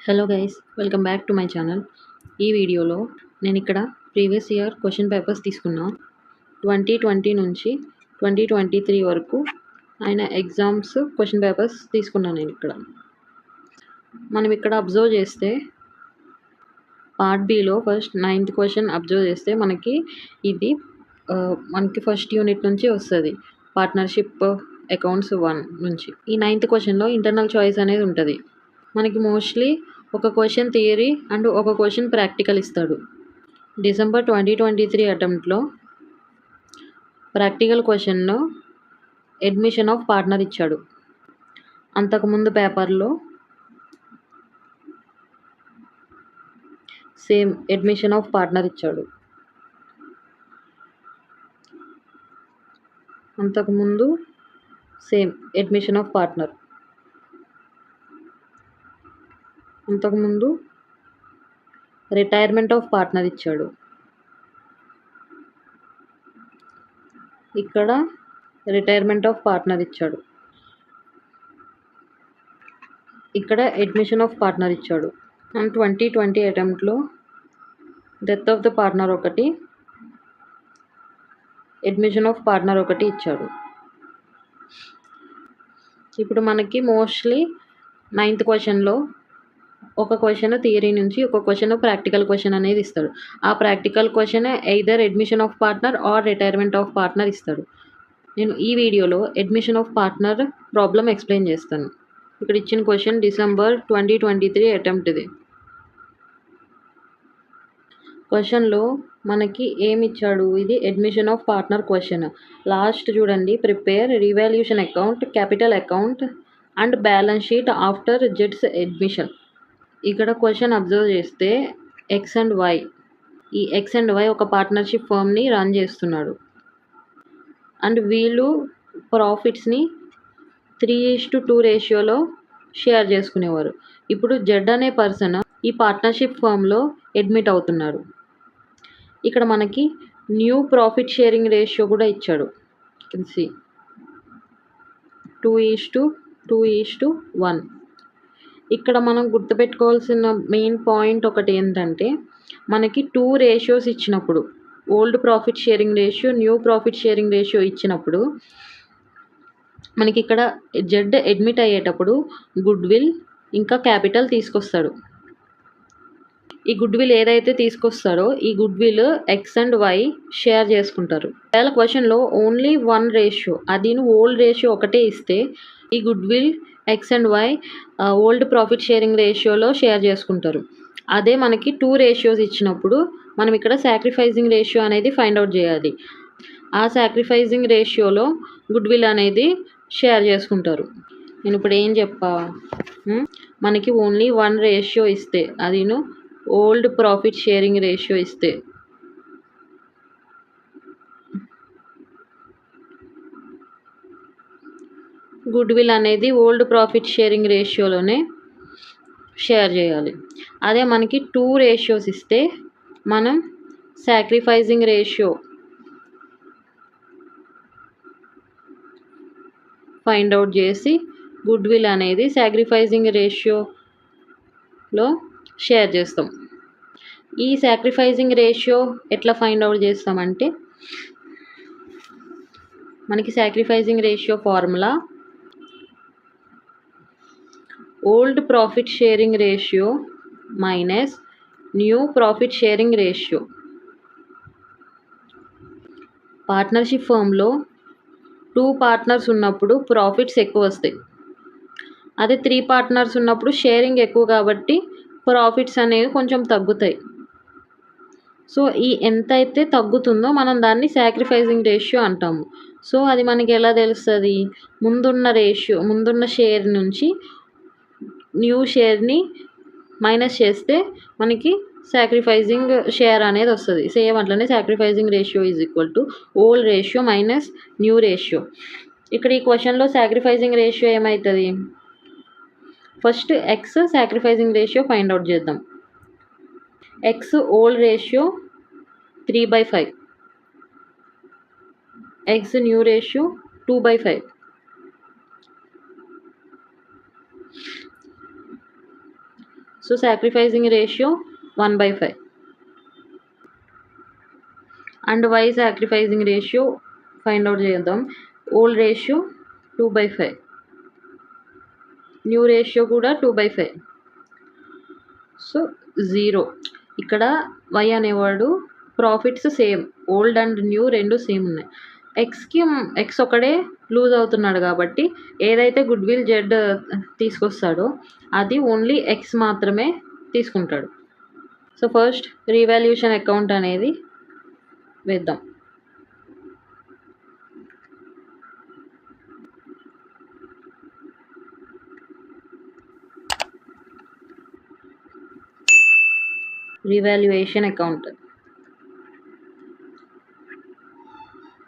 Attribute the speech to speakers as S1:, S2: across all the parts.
S1: Hello guys, welcome back to my channel. ఈ వీడియోలో నేను ఇక్కడ ప్రీవియస్ ఇయర్ క్వశ్చన్ పేపర్స్ తీసుకున్నా. 2020 నుంచి 2023 వరకు ఆయన ఎగ్జామ్స్ క్వశ్చన్ పేపర్స్ తీసుకున్నాను నేను ఇక్కడ. మనం ఇక్కడ అబ్జర్వ్ చేస్తే part below first 9th question observe చేస్తే మనకి ఫస్ట్ యూనిట్ నుంచి వస్తుంది, పార్ట్నర్షిప్ అకౌంట్స్ 1 నుంచి. ఈ 9th క్వశ్చన్లో ఇంటర్నల్ చాయిస్ అనేది ఉంటుంది. మనకి మోస్ట్లీ ఒక క్వశ్చన్ థియరీ అండ్ ఒక క్వశ్చన్ ప్రాక్టికల్ ఇస్తాడు. డిసెంబర్ 2023 అటెంప్ట్లో ప్రాక్టికల్ క్వశ్చన్లో అడ్మిషన్ ఆఫ్ పార్ట్నర్ ఇచ్చాడు. అంతకుముందు పేపర్లో సేమ్ అడ్మిషన్ ఆఫ్ పార్ట్నర్ ఇచ్చాడు. అంతకుముందు సేమ్ అడ్మిషన్ ఆఫ్ పార్ట్నర్. అంతకుముందు రిటైర్మెంట్ ఆఫ్ పార్ట్నర్ ఇచ్చాడు. ఇక్కడ రిటైర్మెంట్ ఆఫ్ పార్ట్నర్ ఇచ్చాడు. ఇక్కడ అడ్మిషన్ ఆఫ్ పార్ట్నర్ ఇచ్చాడు. అండ్ 2020 అటెంప్ట్లో డెత్ ఆఫ్ ద పార్ట్నర్ ఒకటి, అడ్మిషన్ ఆఫ్ పార్ట్నర్ ఒకటి ఇచ్చాడు. ఇప్పుడు మనకి మోస్ట్లీ 9th క్వశ్చన్లో ఒక క్వశ్చన్ థియరీ నుంచి ఒక క్వశ్చన్ ప్రాక్టికల్ క్వశ్చన్ అనేది ఇస్తాడు. ఆ practical question either admission of partner or retirement of partner ఇస్తాడు. నేను ఈ వీడియోలో admission of partner problem explain చేస్తాను. ఇక్కడ ఇచ్చిన క్వశ్చన్ డిసెంబర్ 2023 అటెంప్ట్ ఇది. క్వశ్చన్లో మనకి ఏమి ఇచ్చాడు, ఇది admission of partner question. Last చూడండి, prepare revaluation account, capital account and balance sheet after జెడ్స్ అడ్మిషన్. ఇక్కడ క్వశ్చన్ అబ్జర్వ్ చేస్తే ఎక్స్ అండ్ వై, ఈ ఎక్స్ అండ్ వై ఒక పార్ట్నర్షిప్ ఫర్మ్ని రన్ చేస్తున్నాడు. అండ్ వీళ్ళు ప్రాఫిట్స్ని 3:2 రేషియోలో షేర్ చేసుకునేవారు. ఇప్పుడు జెడ్ అనే పర్సన్ ఈ పార్ట్నర్షిప్ ఫర్మ్లో అడ్మిట్ అవుతున్నాడు. ఇక్కడ మనకి న్యూ ప్రాఫిట్ షేరింగ్ రేషియో కూడా ఇచ్చాడు. సి 2:1. ఇక్కడ మనం గుర్తుపెట్టుకోవాల్సిన మెయిన్ పాయింట్ ఒకటి ఏంటంటే, మనకి 2 రేషియోస్ ఇచ్చినప్పుడు, old profit sharing ratio, new profit sharing ratio ఇచ్చినప్పుడు మనకి ఇక్కడ జెడ్ అడ్మిట్ అయ్యేటప్పుడు గుడ్ విల్ ఇంకా క్యాపిటల్ తీసుకొస్తాడు. ఈ గుడ్ విల్ ఏదైతే తీసుకొస్తాడో ఈ goodwill X and Y share చేసుకుంటారు. ఒకవేళ క్వశ్చన్లో ఓన్లీ 1 రేషియో, అది ఓల్డ్ రేషియో ఒకటే ఇస్తే ఈ goodwill X and Y old profit sharing రేషియోలో షేర్ చేసుకుంటారు. అదే మనకి 2 రేషియోస్ ఇచ్చినప్పుడు మనం ఇక్కడ సాక్రిఫైజింగ్ రేషియో అనేది ఫైండ్ అవుట్ చేయాలి. ఆ సాక్రిఫైజింగ్ రేషియోలో గుడ్ విల్ అనేది షేర్ చేసుకుంటారు. నేను ఇప్పుడు ఏం చెప్పా, మనకి ఓన్లీ 1 రేషియో ఇస్తే, అది ఓల్డ్ ప్రాఫిట్ షేరింగ్ రేషియో ఇస్తే గుడ్ విల్ అనేది ఓల్డ్ ప్రాఫిట్ షేరింగ్ రేషియోలోనే షేర్ చేయాలి. అదే మనకి 2 రేషియోస్ ఇస్తే మనం సాక్రిఫైజింగ్ రేషియో ఫైండ్ అవుట్ చేసి గుడ్ విల్ అనేది సాక్రిఫైజింగ్ రేషియోలో షేర్ చేస్తాం. ఈ సాక్రిఫైజింగ్ రేషియో ఎట్లా ఫైండ్ అవుట్ చేస్తామంటే, మనకి sacrificing ratio formula old profit sharing ratio minus new profit sharing ratio. Partnership ఫర్మ్లో 2 పార్ట్నర్స్ ఉన్నప్పుడు ప్రాఫిట్స్ ఎక్కువ వస్తాయి. అదే 3 పార్ట్నర్స్ ఉన్నప్పుడు షేరింగ్ ఎక్కువ కాబట్టి ప్రాఫిట్స్ అనేవి కొంచెం తగ్గుతాయి. సో ఈ ఎంతైతే తగ్గుతుందో మనం దాన్ని సాక్రిఫైజింగ్ రేషియో అంటాము. సో అది మనకి ఎలా తెలుస్తుంది, ముందున్న షేర్ నుంచి న్యూ షేర్ని మైనస్ చేస్తే మనకి సాక్రిఫైజింగ్ షేర్ అనేది వస్తుంది. సేమ్ అట్లనే sacrificing ratio is equal to old ratio minus new ratio. ఇక్కడ ఈ క్వశ్చన్లో సాక్రిఫైజింగ్ రేషియో ఏమవుతుంది, first X sacrificing ratio find out చేద్దాం. X old ratio 3/5, X new ratio 2/5. So sacrificing ratio 1/5 and Y sacrificing ratio find out చేద్దాం. Old ratio 2/5, new ratio కూడా 2/5. So 0. ఇక్కడ Y అనేవాడు profits same, old and new రెండు same ఉన్నాయి. X ఒకడే lose అవుతున్నాడు కాబట్టి ఏదైతే గుడ్ విల్ జెడ్ తీసుకొస్తాడో అది ఓన్లీ ఎక్స్ మాత్రమే తీసుకుంటాడు. సో ఫస్ట్ రీవాల్యూషన్ అకౌంట్ అనేది వేద్దాం. revaluation account,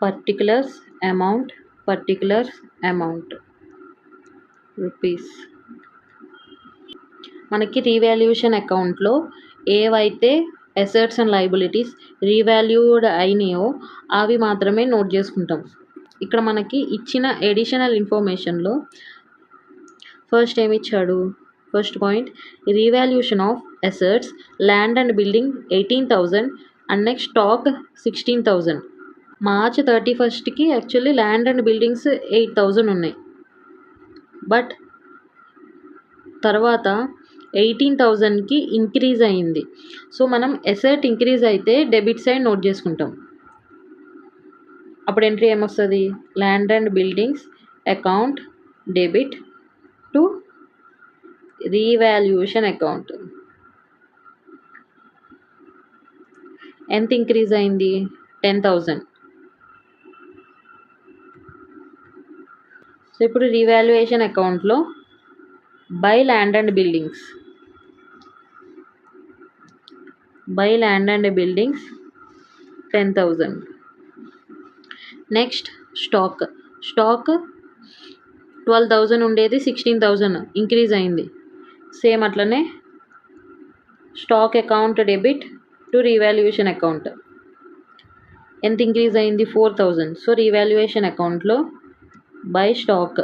S1: particulars amount rupees. మనకి రీవాల్యూషన్ అకౌంట్లో ఏవైతే అసెట్స్ అండ్ లయబిలిటీస్ రీవాల్యూడ్ అయినాయో అవి మాత్రమే నోట్ చేసుకుంటాం. ఇక్కడ మనకి ఇచ్చిన ఎడిషనల్ ఇన్ఫర్మేషన్లో ఫస్ట్ ఏమి ఇచ్చాడు, first point revaluation of assets land and building 18,000 and next stock 16,000. March 31కి యాక్చువల్లీ ల్యాండ్ అండ్ బిల్డింగ్స్ 8,000 ఉన్నాయి, బట్ తర్వాత 18,000కి ఇంక్రీజ్ అయింది. సో మనం అసెట్ ఇంక్రీజ్ అయితే డెబిట్ సైడ్ నోట్ చేసుకుంటాం. అప్పుడు ఎంట్రీ ఏమొస్తుంది, land and buildings account debit to revaluation account. ఎంత ఇంక్రీజ్ అయింది, 10,000. సో ఇప్పుడు రీవాల్యుయేషన్ అకౌంట్లో by land and buildings 10,000. Next stock 12,000 ఉండేది 16,000 ఇంక్రీజ్ అయింది. సేమ్ అట్లనే stock account debit to revaluation account ఎంత ఇంక్రీజ్ అయింది, 4,000. సో రీవాల్యుయేషన్ అకౌంట్లో by stock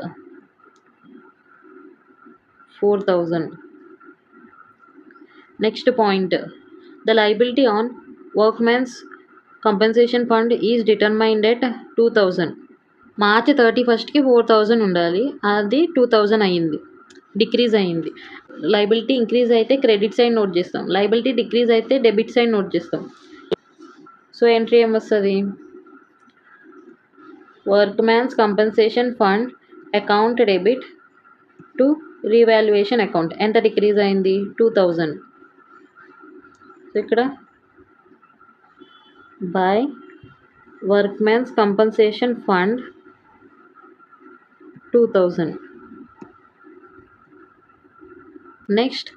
S1: 4,000. Next point the liability on workmen's compensation fund is determined at 2,000. March 31కి 4,000 ఉండాలి, అది 2,000 అయ్యింది, డిక్రీజ్ అయ్యింది. లయబిలిటీ ఇంక్రీజ్ అయితే క్రెడిట్ సైడ్ నోట్ చేస్తాం, లయబిలిటీ డిక్రీజ్ అయితే డెబిట్ సైడ్ నోట్ చేస్తాం. సో ఎంట్రీ ఏమొస్తుంది, workmen's compensation fund account debit to revaluation account ఎంత డిక్రీజ్ అయింది, 2,000. సో ఇక్కడ by workmen's compensation fund 2,000. Next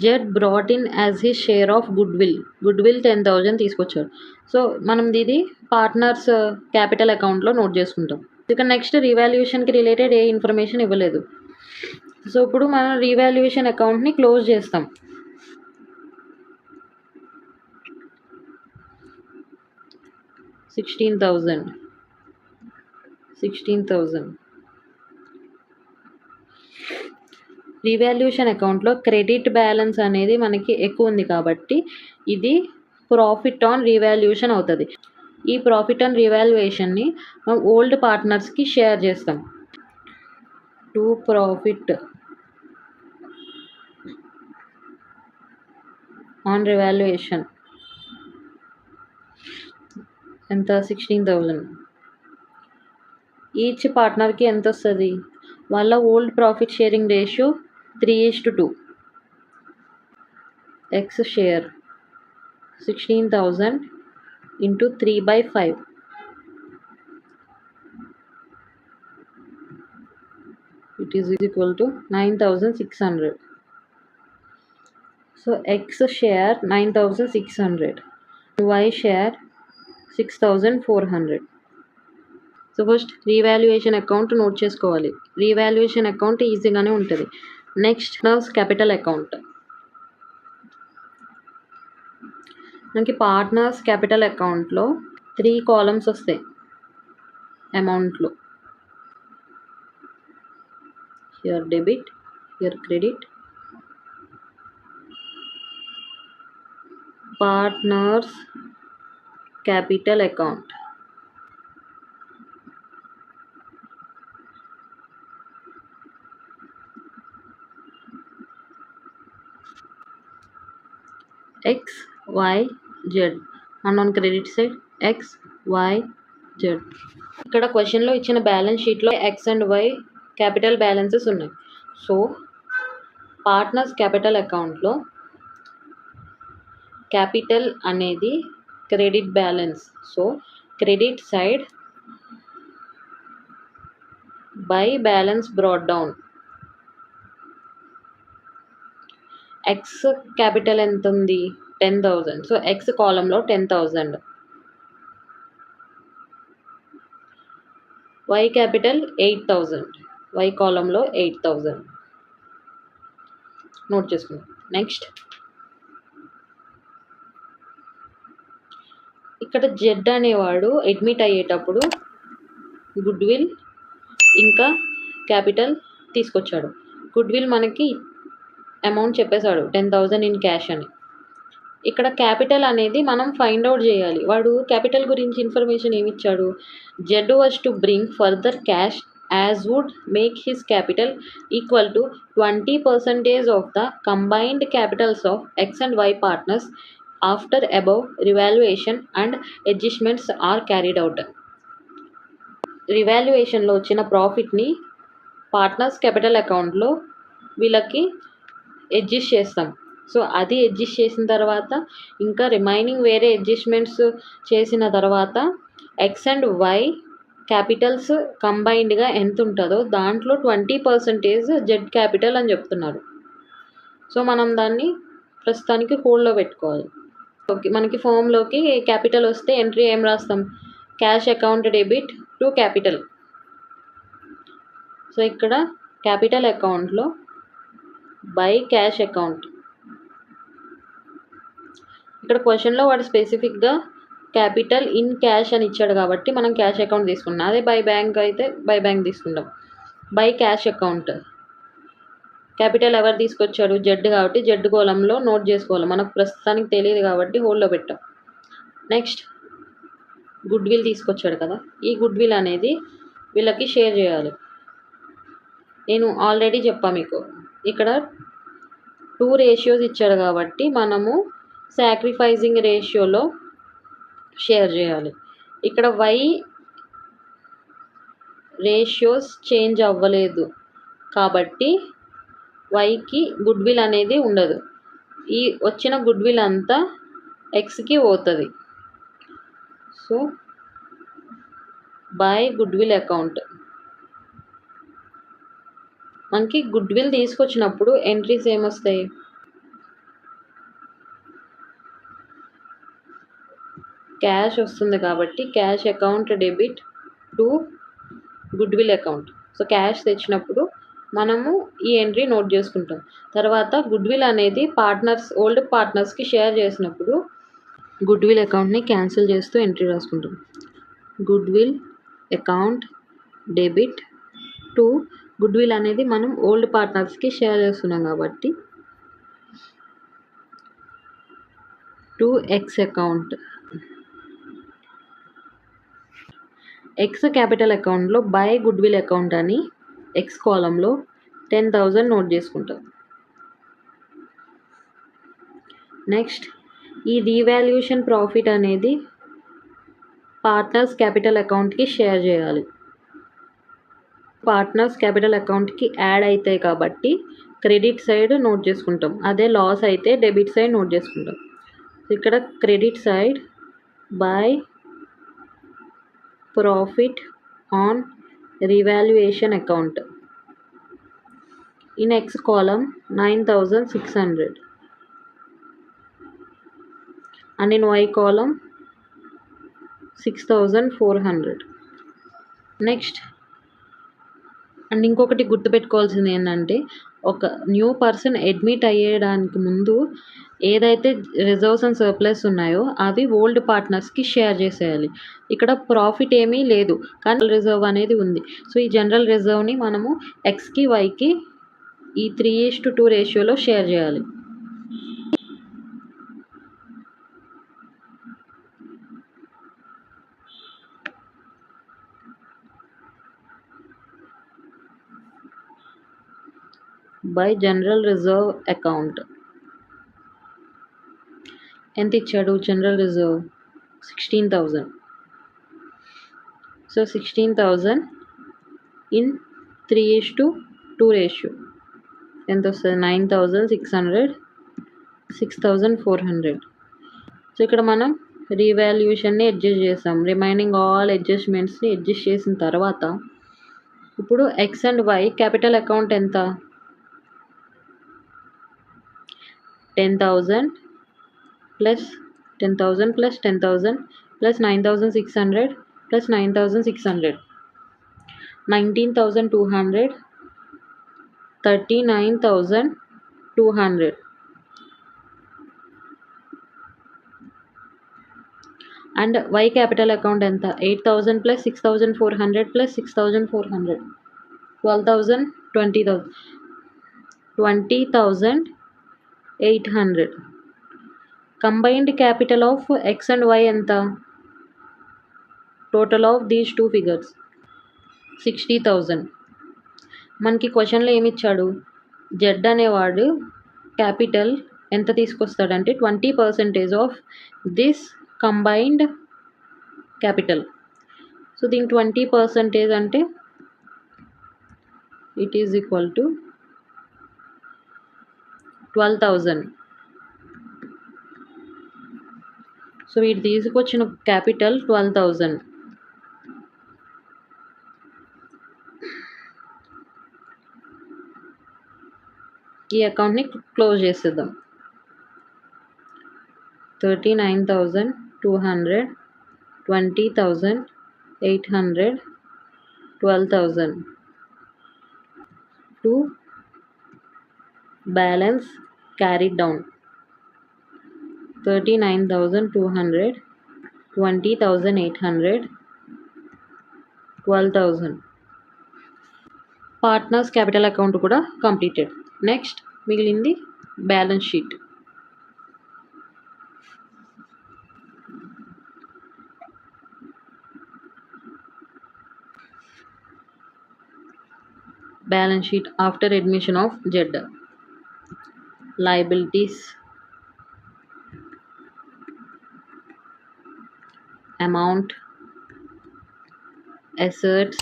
S1: Z brought in as his share of good will 10,000 తీసుకొచ్చాడు. So మనం ఇది partners capital అకౌంట్లో note చేసుకుంటాం. ఇక నెక్స్ట్ రీవాల్యుయేషన్కి రిలేటెడ్ ఏ ఇన్ఫర్మేషన్ ఇవ్వలేదు. సో ఇప్పుడు మనం రీవాల్యుయేషన్ అకౌంట్ని క్లోజ్ చేస్తాం. $16,000. రీవాల్యుయేషన్ అకౌంట్లో క్రెడిట్ బ్యాలెన్స్ అనేది మనకి ఎక్కువ ఉంది కాబట్టి ఇది ప్రాఫిట్ ఆన్ రీవాల్యుయేషన్ అవుతుంది. ఈ ప్రాఫిట్ ఆన్ రీవాల్యుయేషన్ని మనం ఓల్డ్ పార్ట్నర్స్కి షేర్ చేస్తాం. టు ప్రాఫిట్ ఆన్ రివాల్యుయేషన్ ఎంత, 16,000. ఈచ్ పార్ట్నర్కి ఎంత వస్తుంది, వాళ్ళ old profit sharing ratio 3:2. X share 16,000 into 3/5. It is equal to 9,600. So X share 9,600, Y share 6,400. So first revaluation account note చేసుకోవాలి. రీవాల్యుయేషన్ అకౌంట్ ఈజీగానే ఉంటుంది. Next capital account. మనకి partners capital అకౌంట్లో 3 columns వస్తాయి అమౌంట్లో. Here debit, here credit, partners capital account. X, Y, Z. And on credit side X, Y, Z. ఇక్కడ క్వశ్చన్లో ఇచ్చిన బ్యాలెన్స్ షీట్లో X and Y capital balances ఉన్నాయి. సో పార్ట్నర్స్ క్యాపిటల్ అకౌంట్లో క్యాపిటల్ అనేది credit balance. So credit side by balance brought down. X capital ఎంత ఉంది? 10,000. So X కాలంలో 10,000. Why capital 8,000. వై కాలంలో 8,000 నోట్ చేసుకుందాం. నెక్స్ట్ ఇక్కడ జెడ్ అనేవాడు అడ్మిట్ అయ్యేటప్పుడు గుడ్ విల్ ఇంకా క్యాపిటల్ తీసుకొచ్చాడు. గుడ్ విల్ మనకి అమౌంట్ చెప్పేశాడు 10,000 ఇన్ క్యాష్ అని. ఇక్కడ క్యాపిటల్ అనేది మనం ఫైండ్ అవుట్ చేయాలి. వాడు క్యాపిటల్ గురించి ఇన్ఫర్మేషన్ ఏమి ఇచ్చాడు? Z was to bring further cash as would make his capital equal to 20% of the combined capitals of X and Y partners after above revaluation and adjustments are carried out. రివాల్యుయేషన్లో వచ్చిన ప్రాఫిట్ని partners capital అకౌంట్లో వీళ్ళకి adjust చేస్తాం. So అది adjust చేసిన తర్వాత ఇంకా రిమైనింగ్ వేరే అడ్జస్ట్మెంట్స్ చేసిన తర్వాత ఎక్స్ అండ్ వై క్యాపిటల్స్ కంబైన్డ్గా ఎంత ఉంటుందో దాంట్లో 20% జెడ్ క్యాపిటల్ అని చెప్తున్నారు. సో మనం దాన్ని ప్రస్తుతానికి హోల్డ్లో పెట్టుకోవాలి. ఓకే, మనకి ఫామ్లోకి క్యాపిటల్ వస్తే ఎంట్రీ ఏం రాస్తాం? Cash account debit to capital. So ఇక్కడ క్యాపిటల్ అకౌంట్లో బై క్యాష్ అకౌంట్. ఇక్కడ క్వశ్చన్లో వాడు స్పెసిఫిక్గా క్యాపిటల్ ఇన్ క్యాష్ అని ఇచ్చాడు కాబట్టి మనం క్యాష్ అకౌంట్ తీసుకున్నాం. అదే బై బ్యాంక్ అయితే బై బ్యాంక్ తీసుకుంటాం. బై క్యాష్ అకౌంట్ క్యాపిటల్ ఎవరు తీసుకొచ్చాడు? జెడ్ కాబట్టి జెడ్ కోలంలో నోట్ చేసుకోవాలి. మనకు ప్రస్తుతానికి తెలియదు కాబట్టి హోల్డ్లో పెట్టాం. నెక్స్ట్ గుడ్ విల్ తీసుకొచ్చాడు కదా, ఈ గుడ్ విల్ అనేది వీళ్ళకి షేర్ చేయాలి. నేను ఆల్రెడీ చెప్పా మీకు, ఇక్కడ 2 రేషియోస్ ఇచ్చాడు కాబట్టి మనము సాక్రిఫైజింగ్ రేషియోలో షేర్ చేయాలి. ఇక్కడ వై రేషియోస్ చేంజ్ అవ్వలేదు కాబట్టి వైకి గుడ్ విల్ అనేది ఉండదు. ఈ వచ్చిన గుడ్ విల్ అంతా ఎక్స్కి పోతుంది. So by goodwill account. మనకి గుడ్ విల్ తీసుకొచ్చినప్పుడు ఎంట్రీస్ ఏమొస్తాయి? క్యాష్ వస్తుంది కాబట్టి cash account debit to goodwill account. So cash తెచ్చినప్పుడు మనము ఈ ఎంట్రీ నోట్ చేసుకుంటాం. తర్వాత గుడ్ విల్ అనేది ఓల్డ్ పార్ట్నర్స్కి షేర్ చేసినప్పుడు గుడ్ విల్ అకౌంట్ని క్యాన్సిల్ చేస్తూ ఎంట్రీ రాసుకుంటాం. Goodwill account debit to goodwill అనేది మనం ఓల్డ్ పార్ట్నర్స్కి షేర్ చేస్తున్నాం కాబట్టి to X account. X capital అకౌంట్లో బై గుడ్ విల్ అకౌంట్ అని ఎక్స్ కాలంలో 10,000 నోట్ చేసుకుంటాం. నెక్స్ట్ ఈ రీవాల్యుయేషన్ ప్రాఫిట్ అనేది పార్ట్నర్స్ క్యాపిటల్ అకౌంట్కి షేర్ చేయాలి. పార్ట్నర్స్ క్యాపిటల్ అకౌంట్కి యాడ్ అవుతాయి కాబట్టి క్రెడిట్ సైడ్ నోట్ చేసుకుంటాం. అదే లాస్ అయితే డెబిట్ సైడ్ నోట్ చేసుకుంటాం. ఇక్కడ credit side by profit on revaluation account in X column 9,600 and in Y column 6,400. Next and ఇంకొకటి గుర్తుపెట్టుకోవాల్సింది ఏంటంటే, ఒక న్యూ పర్సన్ అడ్మిట్ అయ్యేదానికి ముందు ఏదైతే రిజర్వ్స్ అండ్ సర్ప్లస్ ఉన్నాయో అవి ఓల్డ్ పార్ట్నర్స్కి షేర్ చేసేయాలి. ఇక్కడ ప్రాఫిట్ ఏమీ లేదు కానీ రిజర్వ్ అనేది ఉంది. సో ఈ జనరల్ రిజర్వ్ని మనము ఎక్స్కి వైకి ఈ 3:2 రేషియోలో షేర్ చేయాలి. By general reserve account. ఎంత ఇచ్చాడు general reserve? 16,000. So 16,000 in 3:2 ratio ఎంత వస్తుంది? 9,600, 6,400. సో ఇక్కడ మనం రీవాల్యుయేషన్ని అడ్జస్ట్ చేసాం. రిమైనింగ్ ఆల్ అడ్జస్ట్మెంట్స్ని అడ్జస్ట్ చేసిన తర్వాత ఇప్పుడు X and Y capital account ఎంత? 10,000 plus 10,000 plus 10,000 plus 9,600 plus 9,600, 19,200, 39,200. And Y capital account ఎంత? 8,000 plus 6,400 plus 6,400, 12,000, 20,000, 20,800. Combined capital of X and why ఎంత? Total of these two figures 60,000. మనకి క్వశ్చన్లో ఏమి ఇచ్చాడు? జెడ్ అనేవాడు క్యాపిటల్ ఎంత తీసుకొస్తాడంటే 20% of this combined capital. So దీని 20% అంటే it is equal to 12,000. So వీటి తీసుకొచ్చిన క్యాపిటల్ 12,000. ఈ అకౌంట్ని క్లోజ్ చేసేద్దాం. 39,200, 20,800, 12,000 to balance carried down. 39,200, 20,800, 12,000. Partners capital account కూడా కంప్లీటెడ్. నెక్స్ట్ మిగిలింది balance sheet. Balance sheet after admission of Z. Liabilities, amount, assets,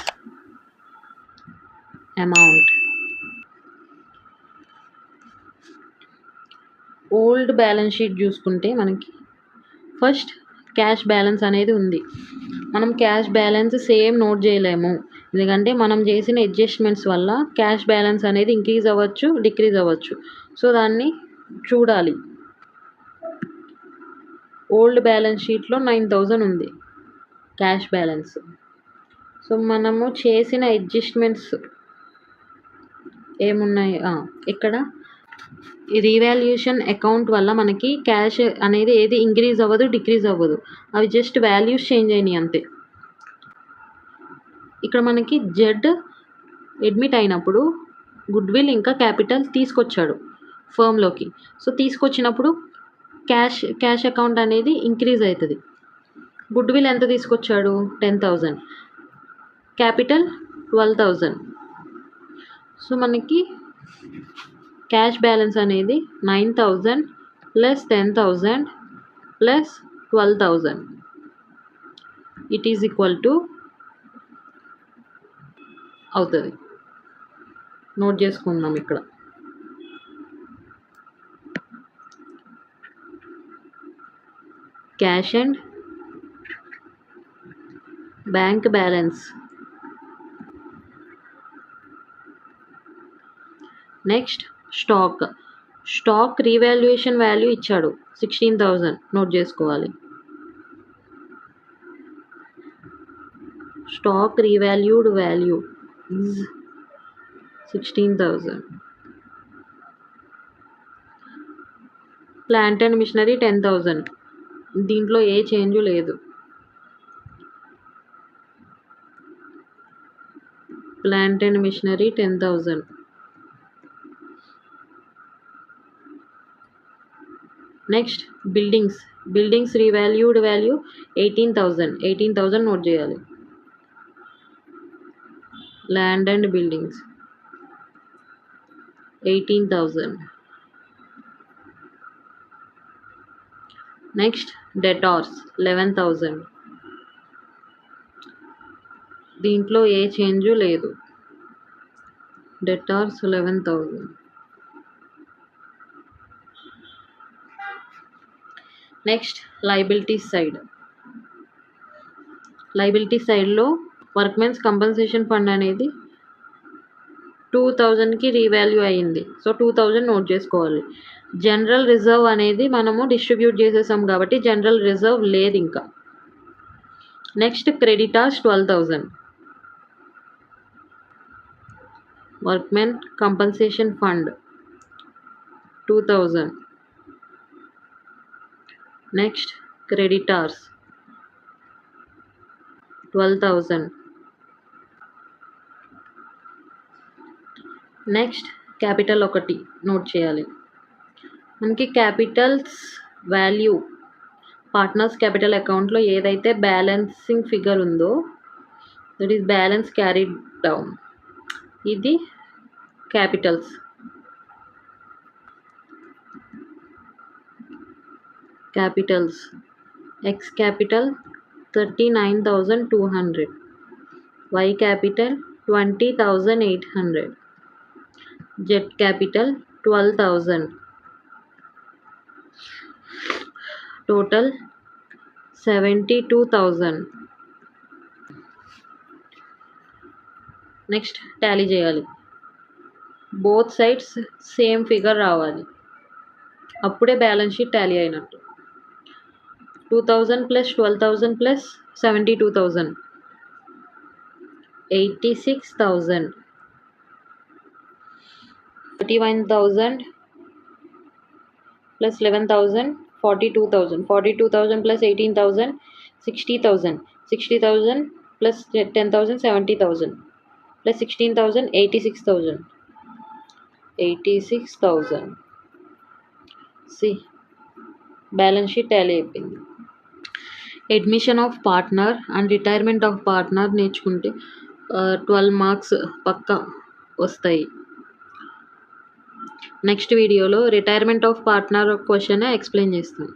S1: amount. Old balance sheet చూసుకుంటే మనకి first cash balance అనేది ఉంది. మనం క్యాష్ బ్యాలెన్స్ సేమ్ నోట్ చేయలేము, ఎందుకంటే మనం చేసిన అడ్జస్ట్మెంట్స్ వల్ల క్యాష్ బ్యాలెన్స్ అనేది ఇంక్రీజ్ అవ్వచ్చు, డిక్రీజ్ అవ్వచ్చు. సో దాన్ని చూడాలి. ఓల్డ్ బ్యాలెన్స్ షీట్లో 9,000 ఉంది క్యాష్ బ్యాలెన్స్. సో మనము చేసిన అడ్జస్ట్మెంట్స్ ఏమున్నాయి? ఇక్కడ ఈ రీవాల్యుయేషన్ అకౌంట్ వల్ల మనకి క్యాష్ అనేది ఏది ఇంక్రీజ్ అవ్వదు, డిక్రీజ్ అవ్వదు. అవి జస్ట్ వాల్యూస్ చేంజ్ అయినాయి అంతే. ఇక్కడ మనకి జెడ్ అడ్మిట్ అయినప్పుడు గుడ్ విల్ ఇంకా క్యాపిటల్ తీసుకొచ్చాడు ఫర్మ్లోకి. సో తీసుకొచ్చినప్పుడు క్యాష్ అకౌంట్ అనేది ఇంక్రీజ్ అవుతుంది. గుడ్ విల్ ఎంత తీసుకొచ్చాడు? 10,000, క్యాపిటల్ 12,000. సో మనకి క్యాష్ బ్యాలెన్స్ అనేది 9,000 plus 10,000 plus 12,000. It is equal to అవుతుంది. నోట్ చేసుకుందాం ఇక్కడ. Cash and bank balance. Next stock revaluation value ఇచ్చాడు 16,000. నోట్ చేసుకోవాలి. Stock revalued value is 16,000. Plant and machinery 10,000. దీంట్లో ఏ చేంజ్ లేదు. Plant and machinery 10,000. Next buildings revalued value 18,000. 18,000 note చేయాలి. Land and buildings 18,000. Next debtors 11,000. దీంట్లో ఏ చేంజ్ లేదు. Debtors 11,000. Next liability సైడ్లో వర్క్మెన్స్ కంపన్సేషన్ ఫండ్ అనేది 2,000కి రీవాల్యూ అయ్యింది. సో 2,000 నోట్ చేసుకోవాలి. జనరల్ రిజర్వ్ అనేది మనము డిస్ట్రిబ్యూట్ చేసేసాం కాబట్టి జనరల్ రిజర్వ్ లేదు ఇంకా. Next creditors 12,000. Workmen compensation fund 2,000. Next creditors 12,000. Next capital ఒకటి నోట్ చేయాలి. మనకి క్యాపిటల్స్ వాల్యూ పార్ట్నర్స్ క్యాపిటల్ అకౌంట్లో ఏదైతే బ్యాలెన్సింగ్ ఫిగర్ ఉందో that is balance carried down. ఇది capitals. X capital 39,200. Y capital 20,800. Z capital 12,000. Total 72,000. Next tally చేయాలి. Both sides same figure రావాలి, అప్పుడే బ్యాలెన్స్ షీట్ టాలీ అయినట్టు. 2,000 plus 12,000 plus 72,000 86,000. 31,000 plus 11,000 42,000. 42,000 plus 18,000 60,000. 60,000 plus 10,000 70,000 plus 16,000 86,000. 86,000. See balance sheet tally అయిపోయింది. Admission of partner and retirement of partner నేర్చుకుంటే 12 marks పక్కా వస్తాయి. Next వీడియోలో retirement of partner question explain చేస్తాను.